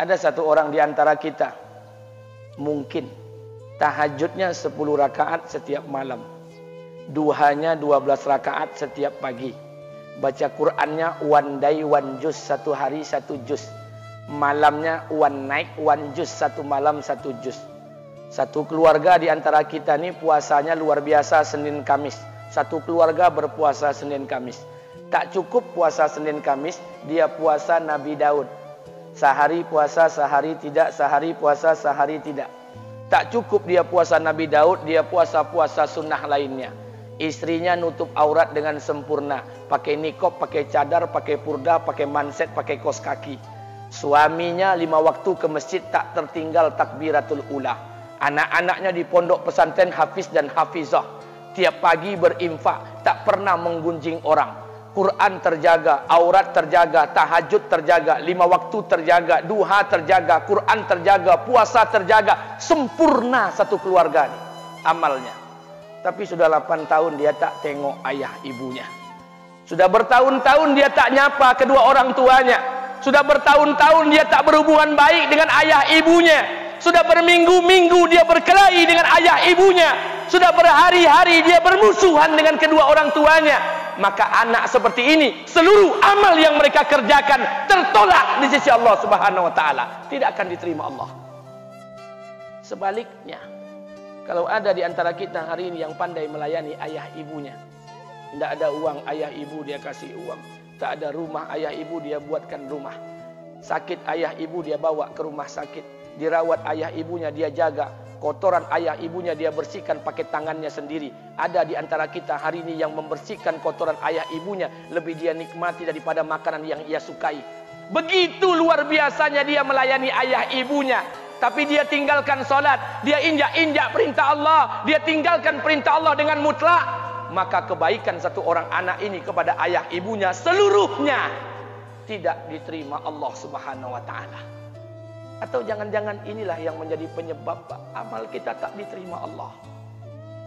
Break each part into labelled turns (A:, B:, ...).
A: Ada satu orang di antara kita, mungkin tahajudnya 10 rakaat setiap malam, duhanya 12 rakaat setiap pagi, baca Qur'annya one day one juz, satu hari satu juz, malamnya one night one juz, satu malam satu juz. Satu keluarga di antara kita nih puasanya luar biasa Senin Kamis. Satu keluarga berpuasa Senin Kamis. Tak cukup puasa Senin Kamis, dia puasa Nabi Daud. Sehari puasa, sehari tidak, sehari puasa, sehari tidak. Tak cukup dia puasa Nabi Daud, dia puasa-puasa sunnah lainnya. Istrinya nutup aurat dengan sempurna, pakai nikob, pakai cadar, pakai purda, pakai manset, pakai kos kaki. Suaminya 5 waktu ke masjid tak tertinggal takbiratul ula. Anak-anaknya di pondok pesantren hafiz dan hafizah. Tiap pagi berinfak, tak pernah menggunjing orang. Quran terjaga, aurat terjaga, tahajud terjaga, 5 waktu terjaga, duha terjaga, Quran terjaga, puasa terjaga. Sempurna satu keluarga nih amalnya. Tapi sudah 8 tahun dia tak tengok ayah ibunya. Sudah bertahun-tahun dia tak nyapa kedua orang tuanya. Sudah bertahun-tahun dia tak berhubungan baik dengan ayah ibunya. Sudah berminggu-minggu dia berkelahi dengan ayah ibunya. Sudah berhari-hari dia bermusuhan dengan kedua orang tuanya. Maka anak seperti ini, seluruh amal yang mereka kerjakan tertolak di sisi Allah Subhanahu wa taala, tidak akan diterima Allah. Sebaliknya, kalau ada di antara kita hari ini yang pandai melayani ayah ibunya, tidak ada uang ayah ibu dia kasih uang, tak ada rumah ayah ibu dia buatkan rumah, sakit ayah ibu dia bawa ke rumah sakit, dirawat ayah ibunya dia jaga, kotoran ayah ibunya dia bersihkan pakai tangannya sendiri. Ada di antara kita hari ini yang membersihkan kotoran ayah ibunya lebih dia nikmati daripada makanan yang ia sukai. Begitu luar biasanya dia melayani ayah ibunya. Tapi dia tinggalkan solat, dia injak-injak perintah Allah, dia tinggalkan perintah Allah dengan mutlak. Maka kebaikan satu orang anak ini kepada ayah ibunya seluruhnya tidak diterima Allah Subhanahu wa taala. Atau jangan-jangan inilah yang menjadi penyebab amal kita tak diterima Allah.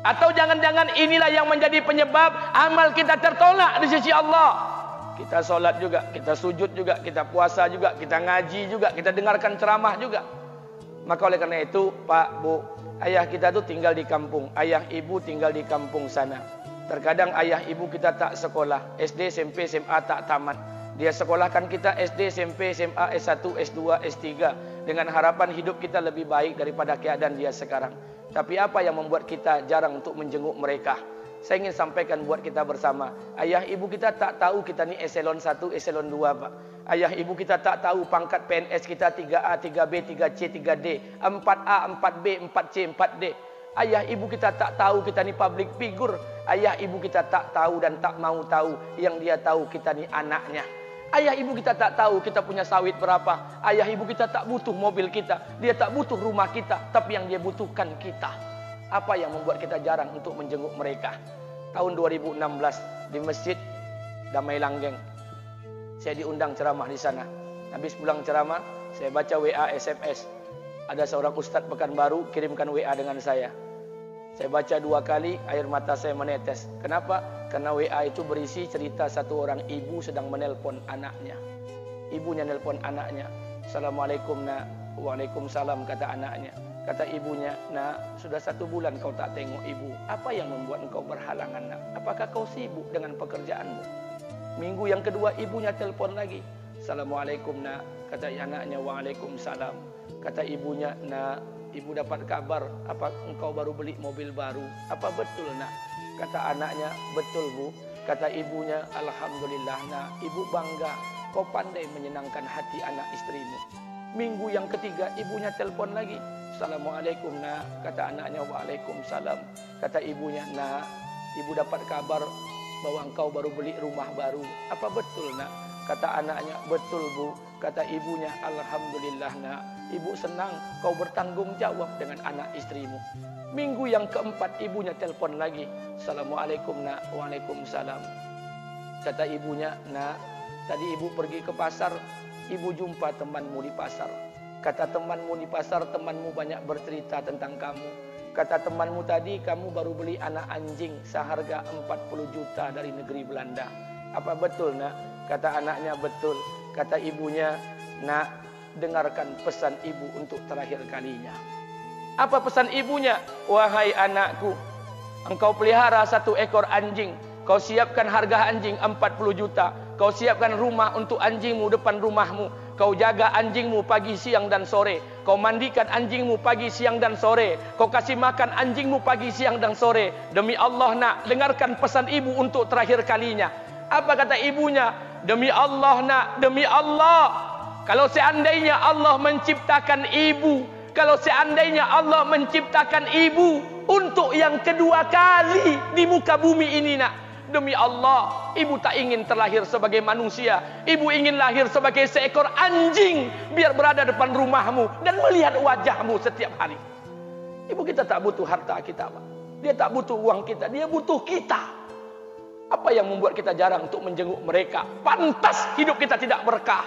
A: Atau jangan-jangan inilah yang menjadi penyebab amal kita tertolak di sisi Allah. Kita solat juga, kita sujud juga, kita puasa juga, kita ngaji juga, kita dengarkan ceramah juga. Maka oleh karena itu, Pak, Bu, ayah kita tuh tinggal di kampung, ayah ibu tinggal di kampung sana. Terkadang ayah ibu kita tak sekolah, SD, SMP, SMA tak tamat. Dia sekolahkan kita SD, SMP, SMA, S1, S2, S3 dengan harapan hidup kita lebih baik daripada keadaan dia sekarang. Tapi apa yang membuat kita jarang untuk menjenguk mereka? Saya ingin sampaikan buat kita bersama. Ayah ibu kita tak tahu kita ni eselon 1, eselon 2, Pak. Ayah ibu kita tak tahu pangkat PNS kita 3A, 3B, 3C, 3D, 4A, 4B, 4C, 4D. Ayah ibu kita tak tahu kita ni public figure. Ayah ibu kita tak tahu dan tak mau tahu. Yang dia tahu kita ni anaknya. Ayah ibu kita tak tahu kita punya sawit berapa. Ayah ibu kita tak butuh mobil kita. Dia tak butuh rumah kita. Tapi yang dia butuhkan kita. Apa yang membuat kita jarang untuk menjenguk mereka? Tahun 2016 di Masjid Damai Langgeng, saya diundang ceramah di sana. Habis pulang ceramah, saya baca WA SMS. Ada seorang ustadz Pekanbaru kirimkan WA dengan saya. Saya baca 2 kali, air mata saya menetes. Kenapa? Karena WA itu berisi cerita satu orang ibu sedang menelpon anaknya. Ibunya nelpon anaknya. Assalamualaikum nak. Waalaikumsalam, kata anaknya. Kata ibunya, nak, sudah 1 bulan kau tak tengok ibu. Apa yang membuat engkau berhalangan, nak? Apakah kau sibuk dengan pekerjaanmu? Minggu yang kedua ibunya telpon lagi. Assalamualaikum nak. Kata anaknya, waalaikumsalam. Kata ibunya, nak, ibu dapat kabar apa engkau baru beli mobil baru. Apa betul nak? Kata anaknya, betul bu. Kata ibunya, alhamdulillah nak, ibu bangga. Kau pandai menyenangkan hati anak istrimu. Minggu yang ketiga ibunya telpon lagi. Assalamualaikum nak. Kata anaknya, waalaikumsalam. Kata ibunya, nak, ibu dapat kabar bahwa engkau baru beli rumah baru. Apa betul nak? Kata anaknya, betul bu. Kata ibunya, alhamdulillah nak, ibu senang kau bertanggung jawab dengan anak istrimu. Minggu yang keempat ibunya telpon lagi. Assalamualaikum nak. Waalaikumsalam. Kata ibunya, nak, tadi ibu pergi ke pasar, ibu jumpa temanmu di pasar. Kata temanmu di pasar, temanmu banyak bercerita tentang kamu. Kata temanmu tadi, kamu baru beli anak anjing seharga 40 juta dari negeri Belanda. Apa betul nak? Kata anaknya, betul. Kata ibunya, nak, dengarkan pesan ibu untuk terakhir kalinya. Apa pesan ibunya? Wahai anakku, engkau pelihara 1 ekor anjing. Kau siapkan harga anjing 40 juta. Kau siapkan rumah untuk anjingmu depan rumahmu. Kau jaga anjingmu pagi, siang, dan sore. Kau mandikan anjingmu pagi, siang, dan sore. Kau kasih makan anjingmu pagi, siang, dan sore. Demi Allah nak, dengarkan pesan ibu untuk terakhir kalinya. Apa kata ibunya? Demi Allah nak, demi Allah. Kalau seandainya Allah menciptakan ibu, kalau seandainya Allah menciptakan ibu untuk yang kedua kali di muka bumi ini nak, demi Allah, ibu tak ingin terlahir sebagai manusia. Ibu ingin lahir sebagai seekor anjing, biar berada depan rumahmu dan melihat wajahmu setiap hari. Ibu kita tak butuh harta kita, Pak. Dia tak butuh uang kita, dia butuh kita. Apa yang membuat kita jarang untuk menjenguk mereka? Pantas hidup kita tidak berkah.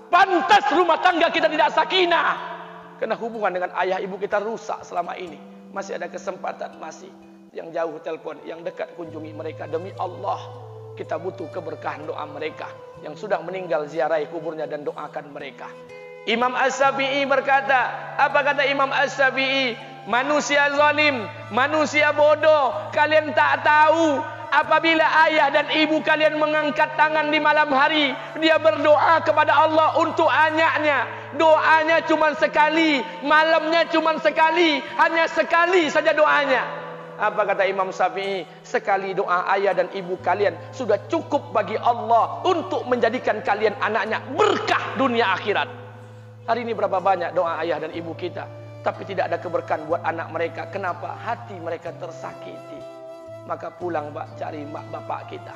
A: Pantas rumah tangga kita tidak sakinah. Karena hubungan dengan ayah ibu kita rusak selama ini. Masih ada kesempatan, masih. Yang jauh telepon, yang dekat kunjungi mereka. Demi Allah, kita butuh keberkahan doa mereka. Yang sudah meninggal, ziarahi kuburnya dan doakan mereka. Imam As-Syafi'i berkata, apa kata Imam As-Syafi'i? Manusia zalim, manusia bodoh, kalian tak tahu. Apabila ayah dan ibu kalian mengangkat tangan di malam hari, dia berdoa kepada Allah untuk anaknya. Doanya cuma sekali, malamnya cuma sekali, hanya sekali saja doanya. Apa kata Imam Syafi'i? Sekali doa ayah dan ibu kalian sudah cukup bagi Allah untuk menjadikan kalian anaknya berkah dunia akhirat. Hari ini berapa banyak doa ayah dan ibu kita, tapi tidak ada keberkahan buat anak mereka. Kenapa? Hati mereka tersakiti. Maka pulang, Pak, cari mak bapak kita.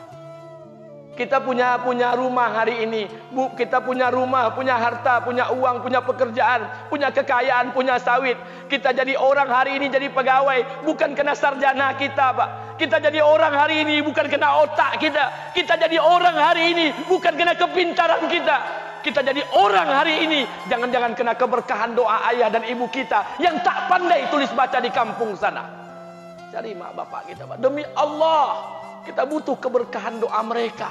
A: Kita punya rumah hari ini, Bu, kita punya rumah, punya harta, punya uang, punya pekerjaan, punya kekayaan, punya sawit. Kita jadi orang hari ini jadi pegawai bukan kena sarjana kita, Pak. Kita jadi orang hari ini bukan kena otak kita. Kita jadi orang hari ini bukan kena kepintaran kita. Kita jadi orang hari ini jangan-jangan kena keberkahan doa ayah dan ibu kita yang tak pandai tulis baca di kampung sana. Cari mak bapak kita, Pak. Demi Allah, kita butuh keberkahan doa mereka.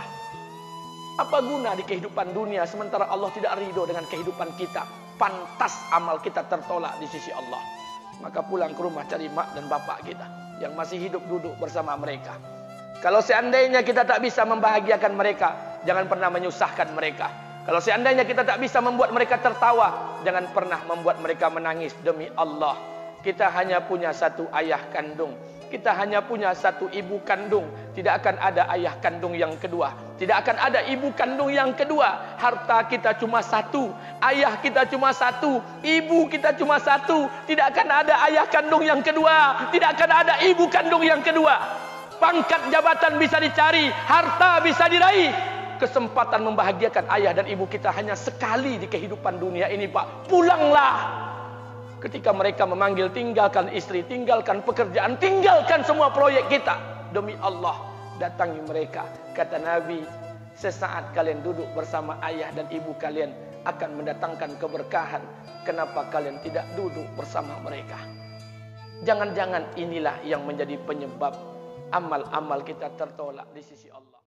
A: Apa guna di kehidupan dunia sementara Allah tidak ridho dengan kehidupan kita? Pantas amal kita tertolak di sisi Allah. Maka pulang ke rumah cari mak dan bapak kita yang masih hidup, duduk bersama mereka. Kalau seandainya kita tak bisa membahagiakan mereka, jangan pernah menyusahkan mereka. Kalau seandainya kita tak bisa membuat mereka tertawa, jangan pernah membuat mereka menangis. Demi Allah, kita hanya punya 1 ayah kandung. Kita hanya punya 1 ibu kandung. Tidak akan ada ayah kandung yang kedua. Tidak akan ada ibu kandung yang kedua. Harta kita cuma 1. Ayah kita cuma 1. Ibu kita cuma 1. Tidak akan ada ayah kandung yang kedua. Tidak akan ada ibu kandung yang kedua. Pangkat jabatan bisa dicari. Harta bisa diraih. Kesempatan membahagiakan ayah dan ibu kita hanya sekali di kehidupan dunia ini, Pak. Pulanglah. Ketika mereka memanggil, tinggalkan istri, tinggalkan pekerjaan, tinggalkan semua proyek kita. Demi Allah, datangi mereka. Kata Nabi, sesaat kalian duduk bersama ayah dan ibu kalian akan mendatangkan keberkahan. Kenapa kalian tidak duduk bersama mereka? Jangan-jangan inilah yang menjadi penyebab amal-amal kita tertolak di sisi Allah.